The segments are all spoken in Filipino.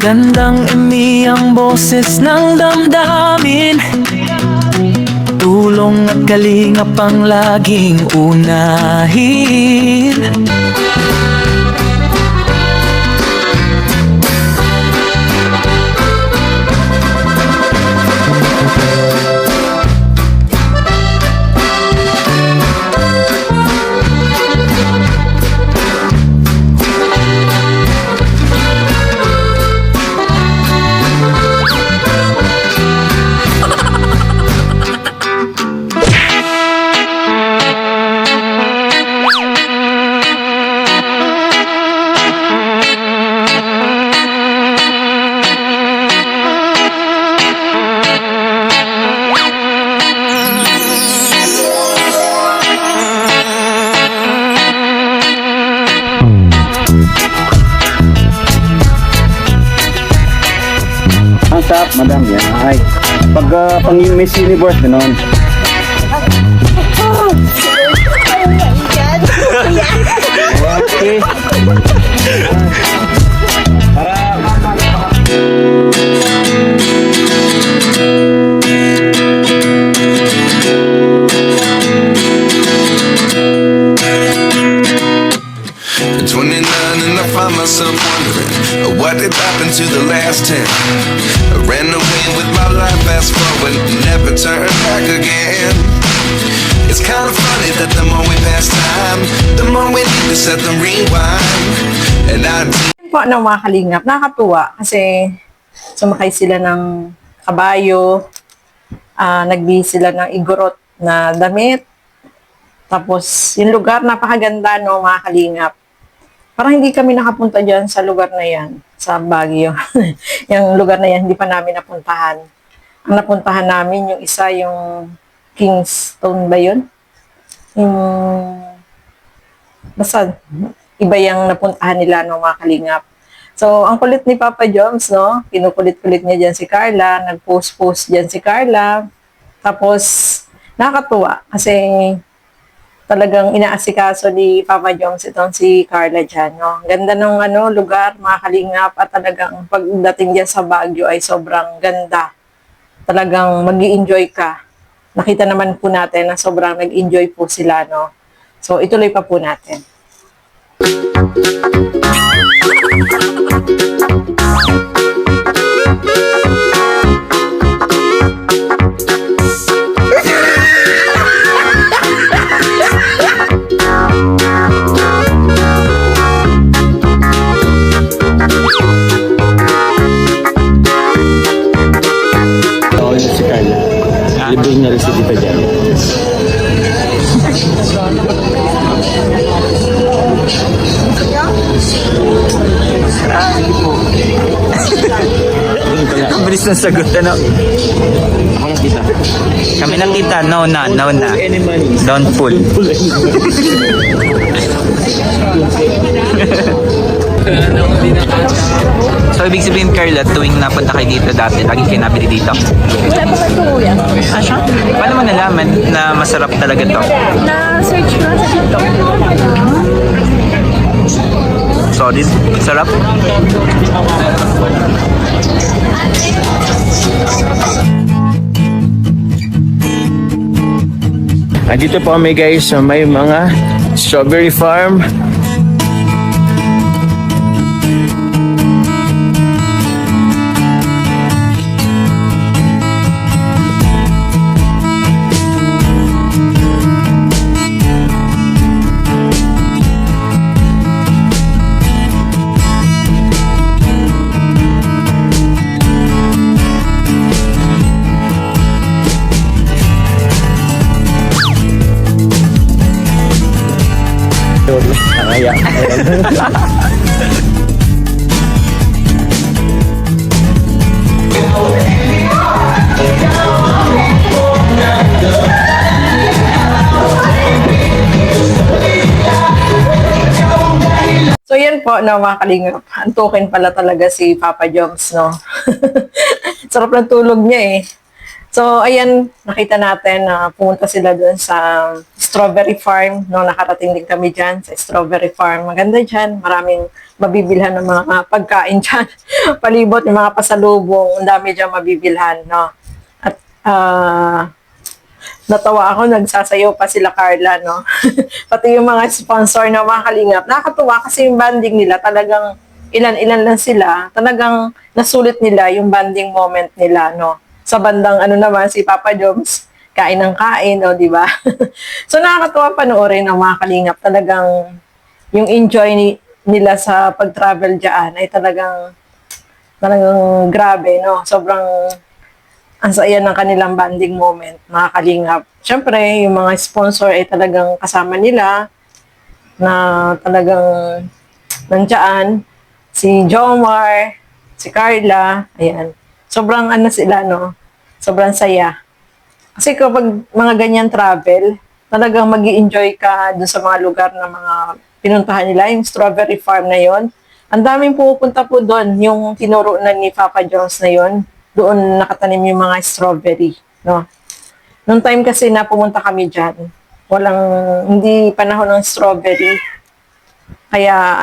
Magandang imi ang boses ng damdamin, tulong at kalingap ang laging unahin. Ang sarap, madam. Yan. Ay, pag pang Miss Universe, gano'n. Okay. At 29 and I find myself wondering what did happen to the last 10. I ran away with my life, fast forward, never turn back again. It's kind of funny that the more we pass time, the more we need to set the rewind. And I Po ng mga kalingap, nakakatuwa kasi sumakay sila ng kabayo, nagbihis sila ng igorot na damit, tapos yung lugar napakaganda no mga kalingap. Parang hindi kami nakapunta dyan sa lugar na yan, sa Baguio. Yung lugar na yan, hindi pa namin napuntahan. Ang napuntahan namin, yung isa, yung Kingstone ba yun? Yung basta iba yung napuntahan nila no mga kalingap. So, ang kulit ni Papa Joms, no? Kinukulit-kulit niya dyan si Carla, nag-post-post dyan si Carla. Tapos, nakakatuwa kasi talagang inaasikaso ni Papa Joms itong si Carla dyan, no? Ganda ng lugar, mga kalingap, at talagang pagdating dyan sa Baguio ay sobrang ganda. Talagang mag-i-enjoy ka. Nakita naman po natin na sobrang nag-enjoy po sila, no? So, ituloy pa po natin. Oo, si Carla. Libre niya rin si Tita Janet. Ang bilis ng sagot, ano? Ako na, Tita. Kami ng tita, no na. Any money. Don't pull. So, ibig sabihin, Carla, tuwing napunta kayo dito dati, lagi kayo nabili dito? Wala pa kayo kuya. Ah, siya? Paano mo nalaman na masarap talaga to? Na-search ko na sa TikTok. Solid? Sarap? Andito po kami guys sa may mga strawberry farm. Kaya. So, yan po, no, mga kalingap. Antukin pala talaga si Papa Joms, no? Sarap ng tulog niya, eh. So, ayan, nakita natin na pumunta sila doon sa strawberry farm. No, nakarating din kami dyan sa strawberry farm. Maganda dyan. Maraming mabibilhan ng mga pagkain dyan. Palibot, yung mga pasalubong. Ang dami dyan mabibilhan, no. At, natawa ako, nagsasayaw pa sila Carla, no. Pati yung mga sponsor na mga kalingap. Nakakatuwa kasi yung banding nila talagang ilan-ilan lang sila. Talagang nasulit nila yung banding moment nila, no. Sa bandang ano naman, si Papa Joms, kain ng kain, no, di ba? So, nakakatuwa panoorin ng mga kalingap. Talagang yung enjoy nila sa pag-travel dyan ay talagang grabe, no. Sobrang ang saya ng kanilang banding moment, mga kalingap. Siyempre, yung mga sponsor ay talagang kasama nila na talagang nandiyan. Si Jomar, si Carla, ayan. Sobrang ano sila, no? Sobrang saya. Kasi kapag mga ganyan travel, talagang mag-i-enjoy ka dun sa mga lugar na mga pinuntahan nila, yung strawberry farm na yon. Ang daming pupunta po doon, yung tinuro na ni Papa Jones na yon. Doon nakatanim yung mga strawberry, no? Noong time kasi na pumunta kami dyan, hindi panahon ng strawberry. Kaya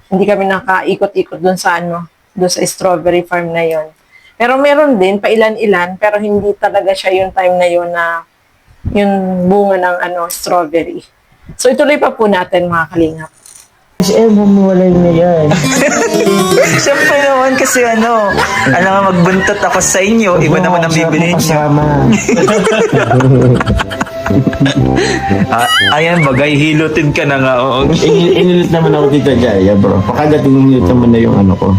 hindi kami nakaikot-ikot doon sa doon sa strawberry farm na yon. Pero meron din, pailan-ilan, pero hindi talaga siya yung time na yon na yung bunga ng strawberry. So ituloy pa po natin, mga kalingap. Kasi mawalay na yan. Siyempre naman kasi alam nga magbuntot ako sa inyo, iba naman ang bibiliin niyo. Ayan, bagay, hilutin ka na nga. Inilit naman ako Tita Jaya, bro. Pakadating inilit naman na yung ko.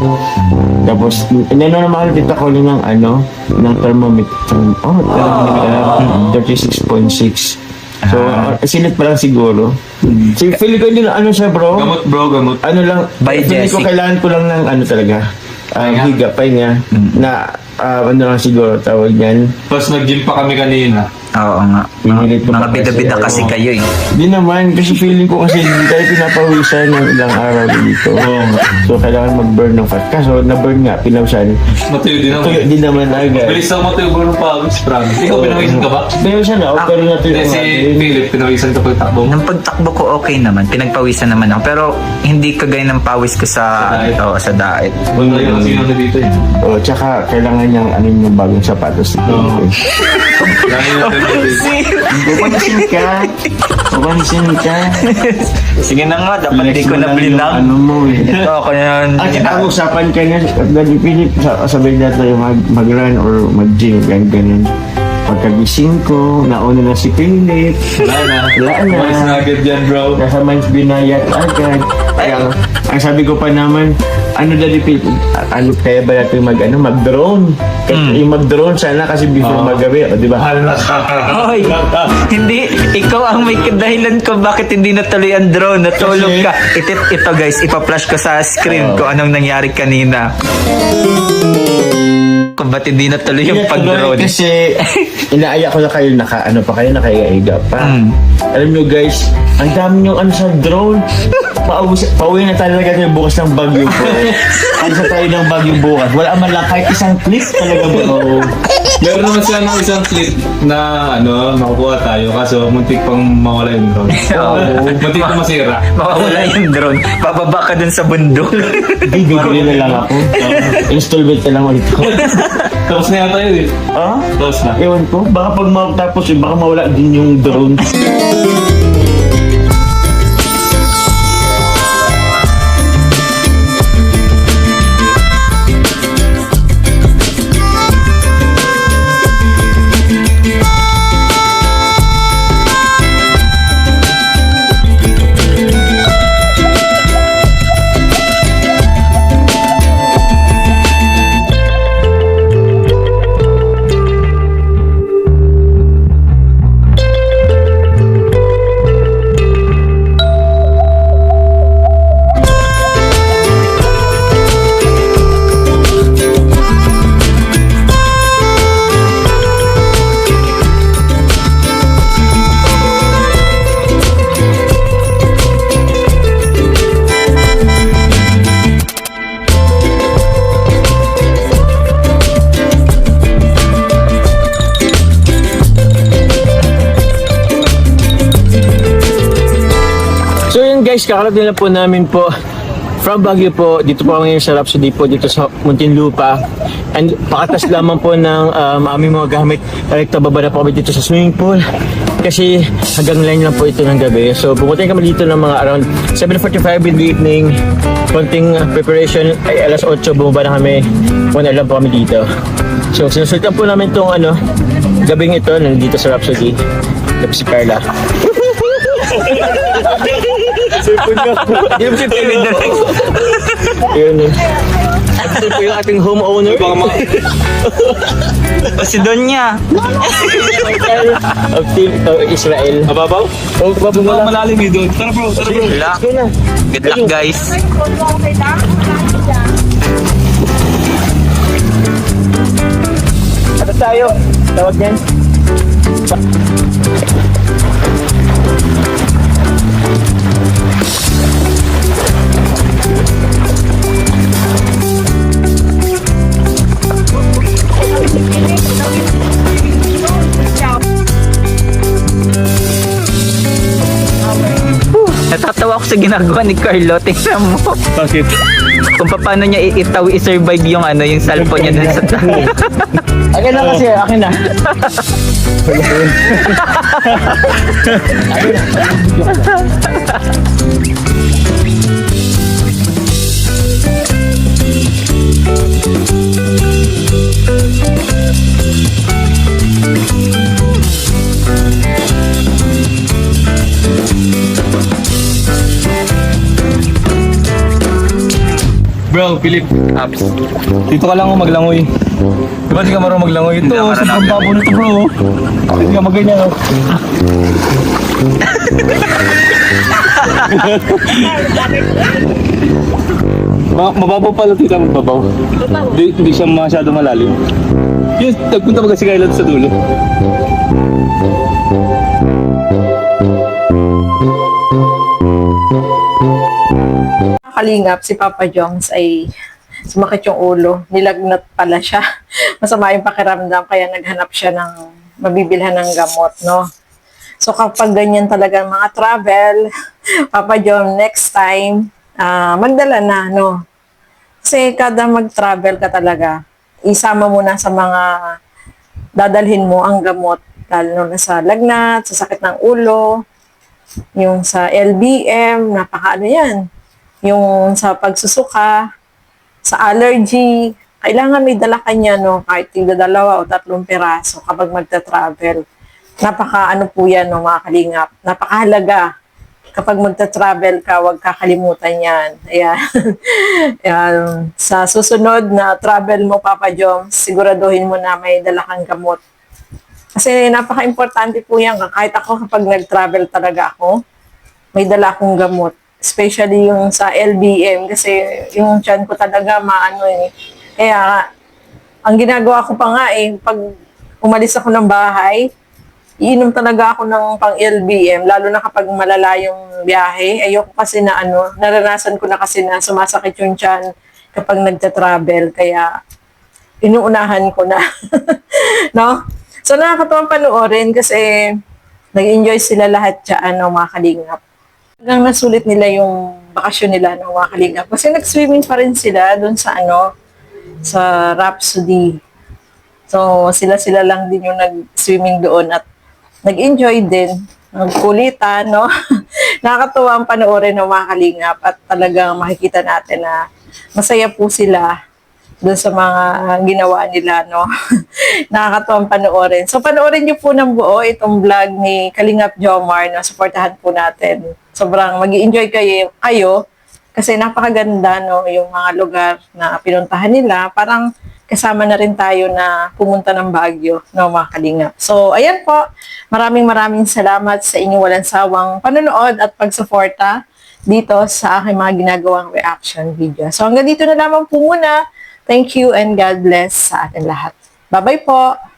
Tapos, naman ako Tita Colin ng thermometer. Thermometer, 36.6. So, silit pa lang siguro. So, feel ko nila, siya, bro? Gamot, bro, gamot. By Feel ko Jessic. kailangan ko lang ng talaga. Higapay niya. Na, lang siguro tawag niyan. Tapos nag-gym pa kami kanina. Oo nga. Pinilit ko Mga pa bida-bida kasi kasi, kayo eh. Di naman, kasi feeling ko kasi hindi tayo pinapawisan ng ilang araw dito. So, kailangan mag-burn ng fat. Kaso, na-burn nga, pinawisan. Matuyo din naman. Tuyo din naman agad. Bilis ako matuyo bro ng pawis, promise. Ikaw, pinawisan ka ba? Pinawisan ako, pero natin Hindi, si Philip, pinawisan ka pagtakbo. Nung pagtakbo ko okay naman, pinagpawisan naman ako. Pero hindi kagaya ng pawis ko sa daet. Wala yung sino na dito eh. O, tsaka, kailangan niyang yung bagong sapatos. Lagi natin dito. Pupansin ka. Sige na nga, dapat di ko na blilang. Mo eh. Ito ako yan. At saka usapan ka niya, Daddy Philip, sabihin natin yung mag-run or mag-gym, ganyan. Pagkagising ko, nauna na si Philip. Wala na. Umalis na agad dyan, bro. Nasa Mines Binayat agad. Kaya, ang sabi ko pa naman, Daddy Philip, kaya ba natin mag-drone? Yung mag-drone sana kasi before magabi, di ba? Hoy, hindi. Ikaw ang may dahilan ko bakit hindi natuloy ang drone. Natulog ka. Ito guys, ipa-flash ko sa screen kung anong nangyari kanina. Kung ba't hindi natuloy yung pag-drone. Kasi inaaya ko na kayo, nakaiga pa. Alam nyo guys, ang dami yung sa drone. Pauwi na talaga tayo bukas ng Bagyo po. Alisa tayo ng Bagyo bukas. Wala man lang kahit isang clip talaga bro. Meron naman sila ng isang clip na makukuha tayo kaso muntik pang mawala yung drone. Muntik pang masira. Mawawala yung drone. Bababa ka dun sa bundok. Bibili na lang ako. Installment na lang ulit ko. Tapos na yata yun eh. Tapos na. Ewan ko, baka pag matapos baka mawala din yung drone. kakalap din lang po namin po from Baguio po, dito po ngayon sa Rhapsody po, dito sa Muntinlupa. And pakatas lamang po ng aming mga gamit. Direkta baba na po kami dito sa swimming pool. Kasi hanggang 9 lang po ito ng gabi. So pumunta kami dito ng mga around 7:45 in the evening. Konting preparation, ay alas 8 bumaba na kami. 1 lang po kami dito. So sinusultan po namin itong gabing ito, nandito sa Rhapsody. Tapos si Carla. Sipon ka. Yung si Kevin na lang. Yun. Ito po yung ating homeowner. O si Donya. Of Team Israel. Mababaw? Oh, babaw mo lang. Malalim yun doon. Tara bro, tara bro. Wala. Good luck guys. Ano tayo? Tawag yan? Natatawa ako sa ginagawa ni Carlo. Tingnan mo. Bakit? Kung paano niya i-survive yung yung cellphone niya dun sa Akin na kasi, akin na. Bro, Philip. Dito ka lang maglangoy. Di ba di ka marunong maglangoy? Ito, sa pambabo nito bro. Hindi ka maganyan oh. Mababaw pala tita, mababaw. Hindi siya masyado malalim. Yun, nagpunta mag si Kailan sa dulo. Kalingap, si Papa Joms ay sumakit yung ulo. Nilagnat pala siya. Masama yung pakiramdam, kaya naghanap siya ng mabibilhan ng gamot, no? So, kapag ganyan talaga mga travel, Papa Jom, next time, magdala na, no? Kasi kada mag-travel ka talaga, isama mo na sa mga dadalhin mo ang gamot, lalo na sa lagnat, sa sakit ng ulo, yung sa LBM, napakaano yan. Yung sa pagsusuka, sa allergy, kailangan may dala ka niya, no? Kahit 2 o 3 piraso kapag magta-travel. Napaka-ano po yan, no, mga kalingap. Napakahalaga. Kapag magta-travel ka, huwag kakalimutan yan. Ayan. Ayan. Sa susunod na travel mo, Papa Joms, siguraduhin mo na may dala kang gamot. Kasi napaka-importante po yan. Kahit ako, kapag nag-travel talaga ako, may dala akong gamot. Especially yung sa LBM kasi yung tiyan ko talaga maano eh. Kaya ang ginagawa ko pa nga pag umalis ako ng bahay, iinom talaga ako ng pang LBM lalo na kapag malala yung biyahe. Ayoko kasi na naranasan ko na kasi na sumasakit yung tiyan kapag nagta-travel kaya inuunahan ko na. No? So nakakatuwang panoorin kasi nag-enjoy sila lahat dyan, mga kalingap. Hanggang nasulit nila yung bakasyon nila ng mga kalingap. Kasi nag-swimming pa rin sila doon sa sa Rhapsody. So, sila lang din yung nag-swimming doon at nag-enjoy din. Nagkulitan, no? Nakakatuwa ang panoorin ng mga kalingap at talagang makikita natin na masaya po sila doon sa mga ginawa nila, no? Nakakatuwang panoorin. So, panoorin niyo po ng buo itong vlog ni Kalingap Jomar, no? Supportahan po natin. Sobrang mag-i-enjoy kayo kasi napakaganda, no? Yung mga lugar na pinuntahan nila. Parang kasama na rin tayo na pumunta ng Baguio, no, mga kalingap. So, ayan po. Maraming salamat sa inyong walang sawang panonood at pagsuporta dito sa aking mga ginagawang reaction video. So, hanggang dito na lamang po muna. Thank you and God bless sa atin lahat. Bye-bye po!